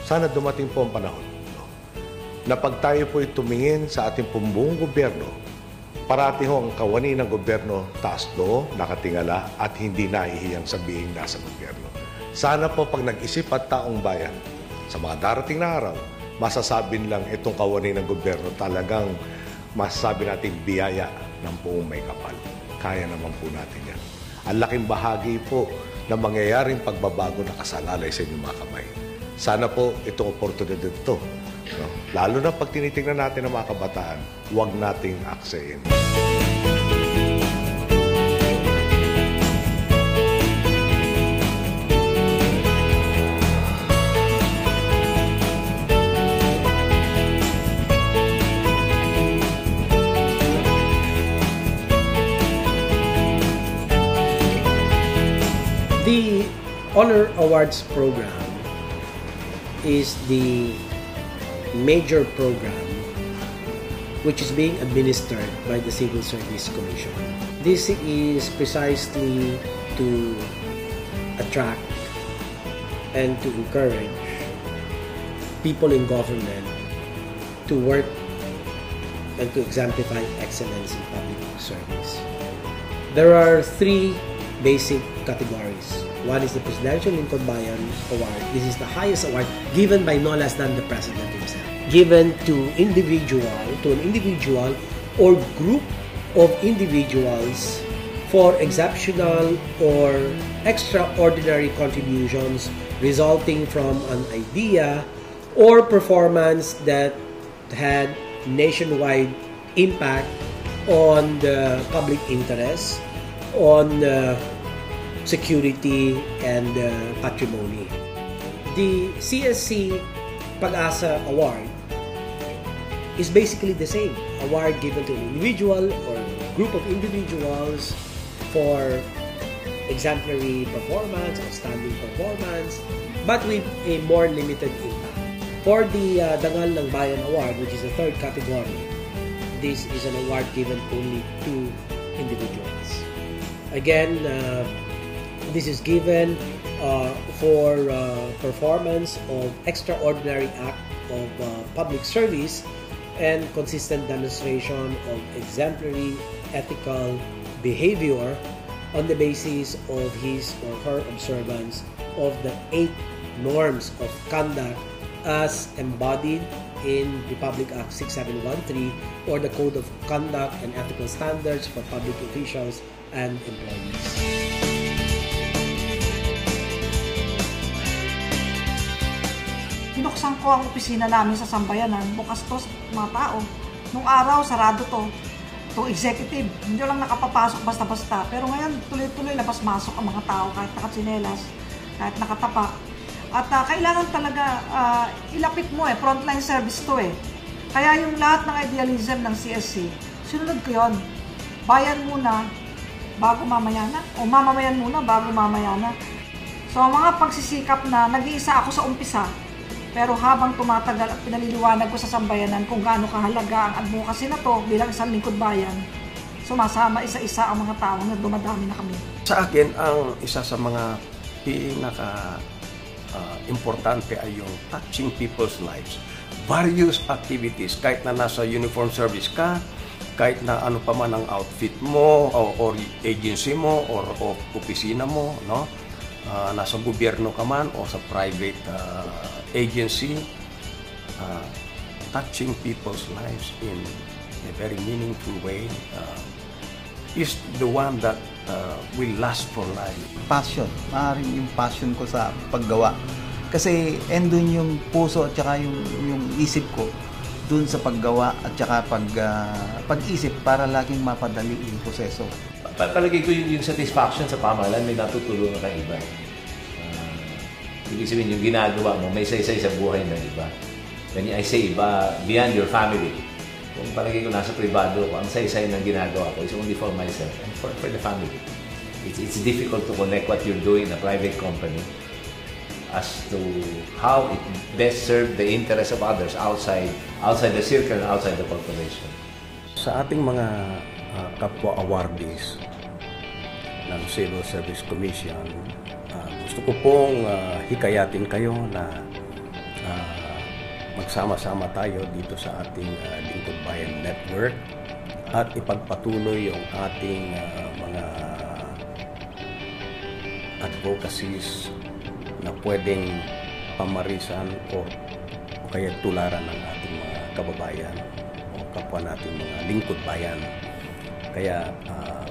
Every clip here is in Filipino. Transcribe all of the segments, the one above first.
Sana dumating po ang panahon, no, na pag tayo po'y tumingin sa ating buong gobyerno, parati ho ang kawani ng gobyerno taas do, nakatingala at hindi nahihiyang sabihin nasa gobyerno. Sana po pag nag-isip at taong bayan, sa mga darating na araw, masasabi lang itong kawani ng gobyerno talagang masasabi natin biyaya ng buong may kapal. Kaya naman po natin yan. Ang laking bahagi po na mangyayaring pagbabago na kasalalay sa inyong mga kamay. Sana po itong oportunidad ito, no? Lalo na pag tinitingnan natin ang mga kabataan, huwag nating aksayin. The Honor Awards program is the major program which is being administered by the Civil Service Commission. This is precisely to attract and to encourage people in government to work and to exemplify excellence in public service. There are three basic categories. One is the Presidential Lingkod Bayan Award. This is the highest award given by no less than the President himself. Given to an individual or group of individuals for exceptional or extraordinary contributions resulting from an idea or performance that had nationwide impact on the public interest, on security and patrimony. The CSC Pag-asa Award is basically the same. Award given to an individual or group of individuals for exemplary performance, outstanding performance, but with a more limited impact. For the Dangal ng Bayan Award, which is the third category, this is an award given only to individuals. Again, this is given for performance of extraordinary act of public service and consistent demonstration of exemplary ethical behavior on the basis of his or her observance of the 8 norms of conduct as embodied in Republic Act 6713 or the Code of Conduct and Ethical Standards for Public Officials and Employees. Binuksan ko ang opisina namin sa Sambayanan. Bukas to sa mga tao. Nung araw, sarado to. To executive. Hindi lang nakapapasok basta-basta. Pero ngayon, tuloy-tuloy labas-masok ang mga tao kahit nakatsinelas, kahit nakatapak. At kailangan talaga ilapit mo frontline service to Kaya yung lahat ng idealism ng CSC, sinunod ko yun. Bayan muna, bago mamaya na. O mamamayan muna, bago mamaya na. So, mga pagsisikap na nag-iisa ako sa umpisa, pero habang tumatagal at pinaliliwanag ko sa Sambayanan kung gaano kahalaga ang advocacy na to bilang isang lingkod bayan, sumasama isa-isa ang mga tao na dumadami na kami. Sa akin, ang isa sa mga importante ay yung touching people's lives. Various activities, kahit na nasa uniform service ka, kahit na ano pa man ang outfit mo, or agency mo, or opisina mo, no? Nasa gobyerno ka man, o sa private agency, touching people's lives in a very meaningful way is the one that will last for life. Passion. Maaaring yung passion ko sa paggawa. Kasi endun yung puso at saka yung isip ko dun sa paggawa at saka pag-isip para laging mapadali yung proseso. Palagay ko yung satisfaction sa pamahalaan, may natutulungan kang iba. Ibig sabihin, yung ginagawa mo, may saysay sa buhay ng iba. When I say iba, beyond your family. Kung palagay ko nasa privado ko, ang saysay ng ginagawa ko is only for myself and for the family. It's difficult to connect what you're doing in a private company as to how it best serve the interests of others outside the circle and outside the corporation. Sa ating mga kapwa awardees ng Civil Service Commission, gusto ko pong hikayatin kayo na magsama-sama tayo dito sa ating Lingkod Bayan Network at ipagpatuloy yung ating mga advocacies na pwedeng pamarisan o kaya tularan ng ating mga kababayan o kapwa nating mga lingkod bayan. Kaya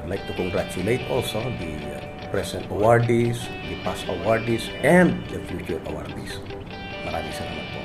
I'd like to congratulate also the present awardees, the past awardees, and the future awardees. Maraming salamat po.